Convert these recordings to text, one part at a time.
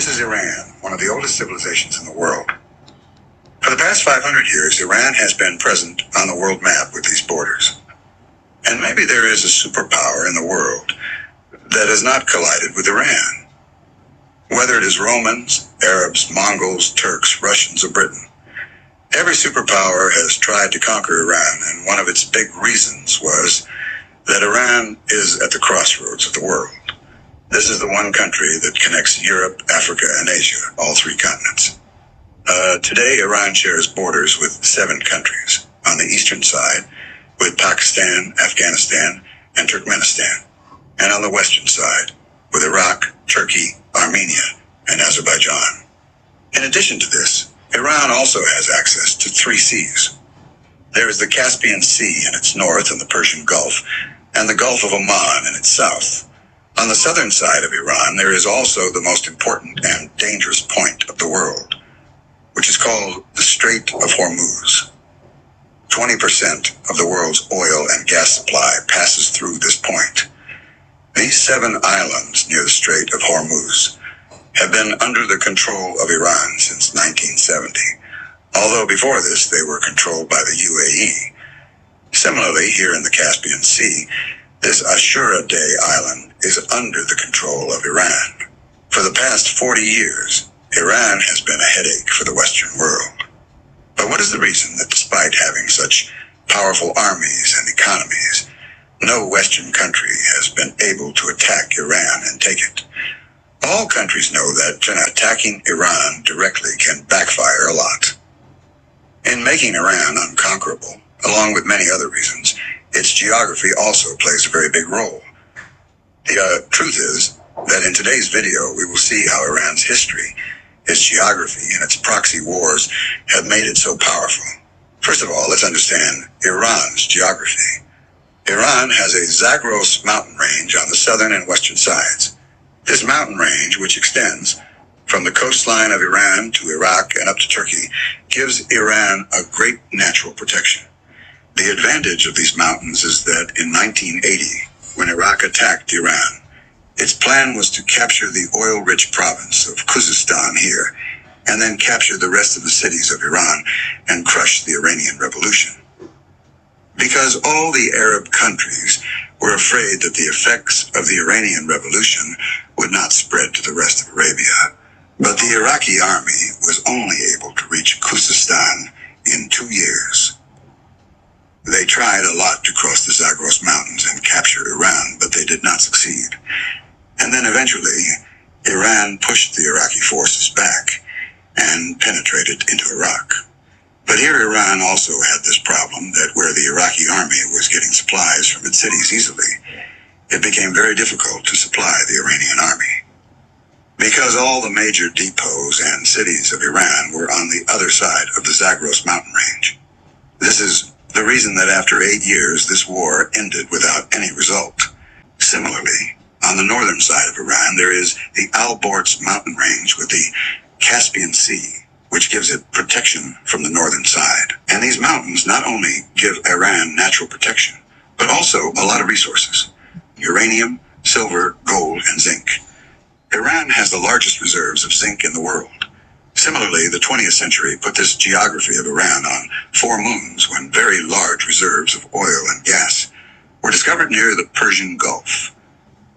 This is Iran, one of the oldest civilizations in the world. For the past 500 years, Iran has been present on the world map with these borders. And maybe there is a superpower in the world that has not collided with Iran. Whether it is Romans, Arabs, Mongols, Turks, Russians, or Britain, every superpower has tried to conquer Iran, and one of its big reasons was that Iran is at the crossroads of the world. This is the one country that connects Europe, Africa, and Asia, all three continents. Today, Iran shares borders with 7 countries. On the eastern side, with Pakistan, Afghanistan, and Turkmenistan. And on the western side, with Iraq, Turkey, Armenia, and Azerbaijan. In addition to this, Iran also has access to 3 seas. There is the Caspian Sea in its north and the Persian Gulf, and the Gulf of Oman in its south. On the southern side of Iran, there is also the most important and dangerous point of the world, which is called the Strait of Hormuz. 20% of the world's oil and gas supply passes through this point. These 7 islands near the Strait of Hormuz have been under the control of Iran since 1970, although before this they were controlled by the UAE. Similarly, here in the Caspian Sea, this Ashura Day island is under the control of Iran. For the past 40 years, Iran has been a headache for the Western world. But what is the reason that despite having such powerful armies and economies, no Western country has been able to attack Iran and take it? All countries know that attacking Iran directly can backfire a lot. In making Iran unconquerable, along with many other reasons, its geography also plays a very big role. The truth is that in today's video, we will see how Iran's history, its geography, and its proxy wars have made it so powerful. First of all, let's understand Iran's geography. Iran has a Zagros mountain range on the southern and western sides. This mountain range, which extends from the coastline of Iran to Iraq and up to Turkey, gives Iran a great natural protection. The advantage of these mountains is that in 1980, when Iraq attacked Iran, its plan was to capture the oil-rich province of Khuzestan here, and then capture the rest of the cities of Iran and crush the Iranian Revolution. Because all the Arab countries were afraid that the effects of the Iranian Revolution would not spread to the rest of Arabia. But the Iraqi army was only able to reach Khuzestan in 2 years. They tried a lot to cross the Zagros Mountains and capture Iran, but they did not succeed. And then eventually, Iran pushed the Iraqi forces back and penetrated into Iraq. But here Iran also had this problem that where the Iraqi army was getting supplies from its cities easily, it became very difficult to supply the Iranian army. Because all the major depots and cities of Iran were on the other side of the Zagros mountain range. This is the reason that after 8 years, this war ended without any result. Similarly, on the northern side of Iran, there is the Alborz mountain range with the Caspian Sea, which gives it protection from the northern side. And these mountains not only give Iran natural protection, but also a lot of resources: uranium, silver, gold, and zinc. Iran has the largest reserves of zinc in the world. Similarly, the 20th century put this geography of Iran on 4 moons when very large reserves of oil and gas were discovered near the Persian Gulf.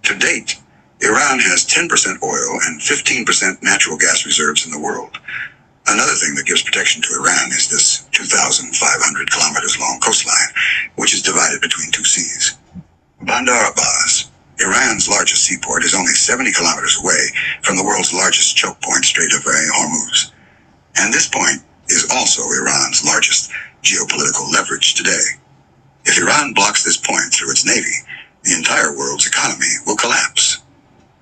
To date, Iran has 10% oil and 15% natural gas reserves in the world. Another thing that gives protection to Iran is this 2,500 kilometers long coastline, which is divided between 2 seas. Bandar Abbas, Iran's largest seaport, is only 70 kilometers away from the world's largest choke point, Strait of Hormuz. And this point is also Iran's largest geopolitical leverage today. If Iran blocks this point through its navy, the entire world's economy will collapse.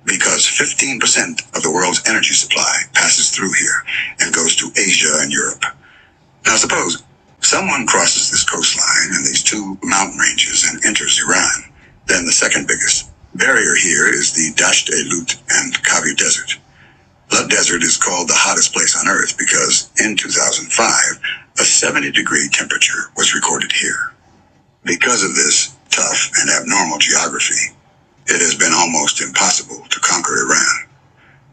Because 15% of the world's energy supply passes through here and goes to Asia and Europe. Now suppose someone crosses this coastline and these 2 mountain ranges and enters Iran. Then the second biggest barrier here is the Lut and Lut Desert. Lut Desert is called the hottest place on Earth because in 2005, a 70-degree temperature was recorded here. Because of this tough and abnormal geography, it has been almost impossible to conquer Iran.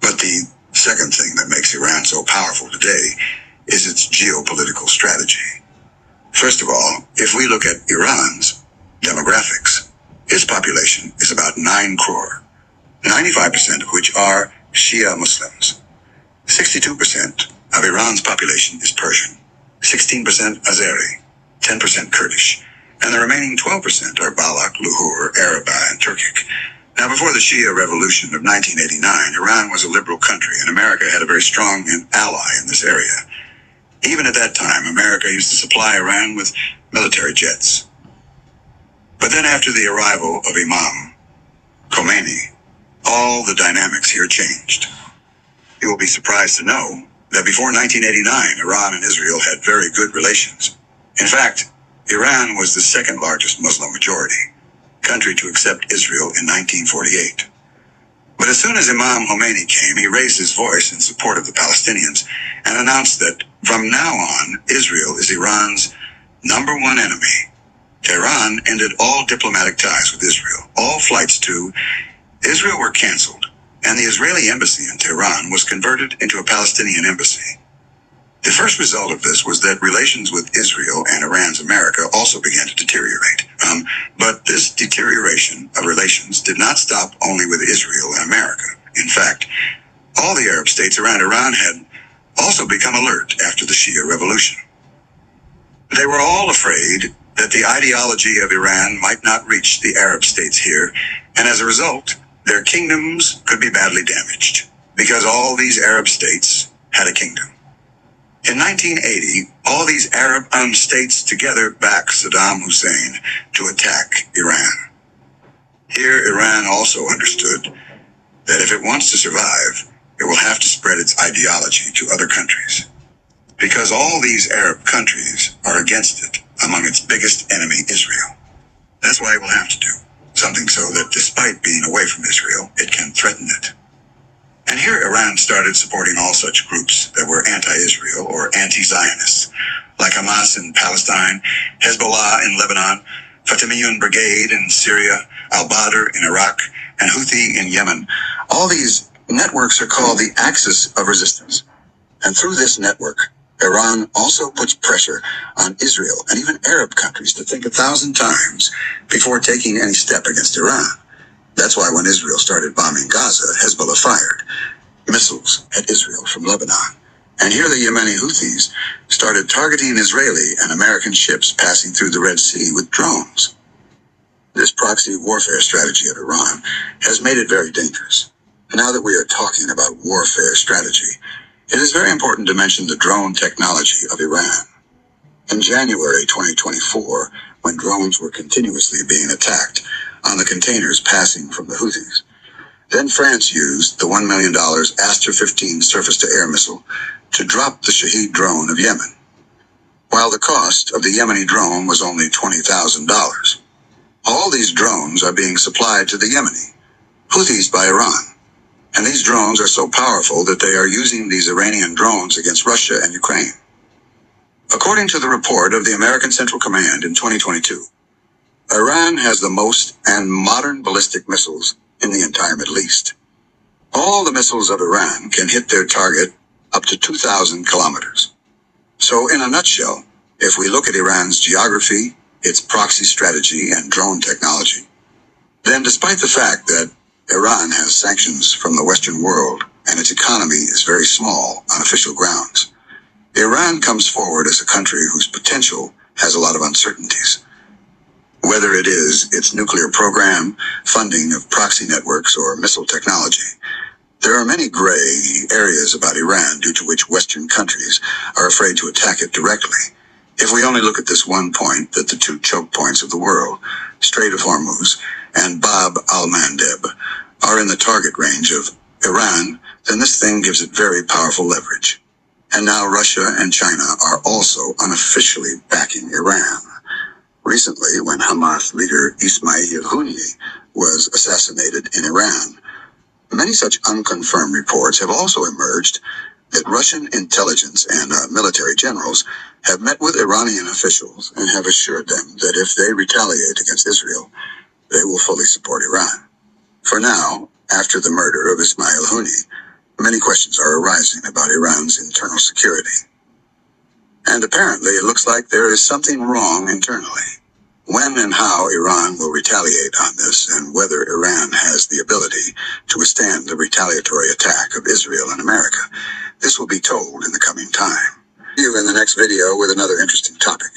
But the Second thing that makes Iran so powerful today is its geopolitical strategy. First of all, if we look at Iran's demographics, its population is about 9 crore, 95% of which are Shia Muslims. 62% of Iran's population is Persian, 16% Azeri, 10% Kurdish, and the remaining 12% are Balak, Luhur, Arabi, and Turkic. Now, before the Shia revolution of 1989, Iran was a liberal country, and America had a very strong ally in this area. Even at that time, America used to supply Iran with military jets. But then after the arrival of Imam Khomeini, all the dynamics here changed. You will be surprised to know that before 1989, Iran and Israel had very good relations. In fact, Iran was the second largest Muslim majority country to accept Israel in 1948. But as soon as Imam Khomeini came, he raised his voice in support of the Palestinians and announced that from now on, Israel is Iran's #1 enemy. Tehran ended all diplomatic ties with Israel. All flights to Israel were canceled, and the Israeli embassy in Tehran was converted into a Palestinian embassy. The first result of this was that relations with Israel and Iran's America also began to deteriorate. But this deterioration of relations did not stop only with Israel and America. In fact, all the Arab states around Iran had also become alert after the Shia revolution. They were all afraid that the ideology of Iran might not reach the Arab states here, and as a result, their kingdoms could be badly damaged, because all these Arab states had a kingdom. In 1980, all these Arab states together backed Saddam Hussein to attack Iran. Here, Iran also understood that if it wants to survive, it will have to spread its ideology to other countries, because all these Arab countries are against it, among its biggest enemy, Israel. That's why it will have to do something so that despite being away from Israel, it can threaten it. And here Iran started supporting all such groups that were anti-Israel or anti-Zionists, like Hamas in Palestine, Hezbollah in Lebanon, Fatimiyun Brigade in Syria, al-Badr in Iraq, and Houthi in Yemen. All these networks are called the Axis of Resistance. And through this network, Iran also puts pressure on Israel and even Arab countries to think 1,000 times before taking any step against Iran. That's why when Israel started bombing Gaza, Hezbollah fired missiles at Israel from Lebanon. And here the Yemeni Houthis started targeting Israeli and American ships passing through the Red Sea with drones. This proxy warfare strategy of Iran has made it very dangerous. Now that we are talking about warfare strategy, it is very important to mention the drone technology of Iran. In January 2024, when drones were continuously being attacked on the containers passing from the Houthis, then France used the $1 million Aster-15 surface-to-air missile to drop the Shahed drone of Yemen, while the cost of the Yemeni drone was only $20,000. All these drones are being supplied to the Yemeni Houthis by Iran. And these drones are so powerful that they are using these Iranian drones against Russia and Ukraine. According to the report of the American Central Command in 2022, Iran has the most and modern ballistic missiles in the entire Middle East. All the missiles of Iran can hit their target up to 2,000 kilometers. So in a nutshell, if we look at Iran's geography, its proxy strategy, and drone technology, then despite the fact that Iran has sanctions from the Western world and its economy is very small on official grounds, Iran comes forward as a country whose potential has a lot of uncertainties. Whether it is its nuclear program, funding of proxy networks, or missile technology, there are many gray areas about Iran due to which Western countries are afraid to attack it directly. If we only look at this one point, that the two choke points of the world, Strait of Hormuz and Bab al-Mandeb, are in the target range of Iran, then this thing gives it very powerful leverage. And now Russia and China are also unofficially backing Iran. Recently, when Hamas leader Ismail Haniyeh was assassinated in Iran, many such unconfirmed reports have also emerged that Russian intelligence and military generals have met with Iranian officials and have assured them that if they retaliate against Israel, they will fully support Iran. For now, after the murder of Ismail Haniyeh, Many questions are arising about Iran's internal security. And apparently it looks like there is something wrong internally. When and how Iran will retaliate on this, and whether Iran has the ability to withstand the retaliatory attack of Israel and America, this will be told in the coming time. See you in the next video with another interesting topic.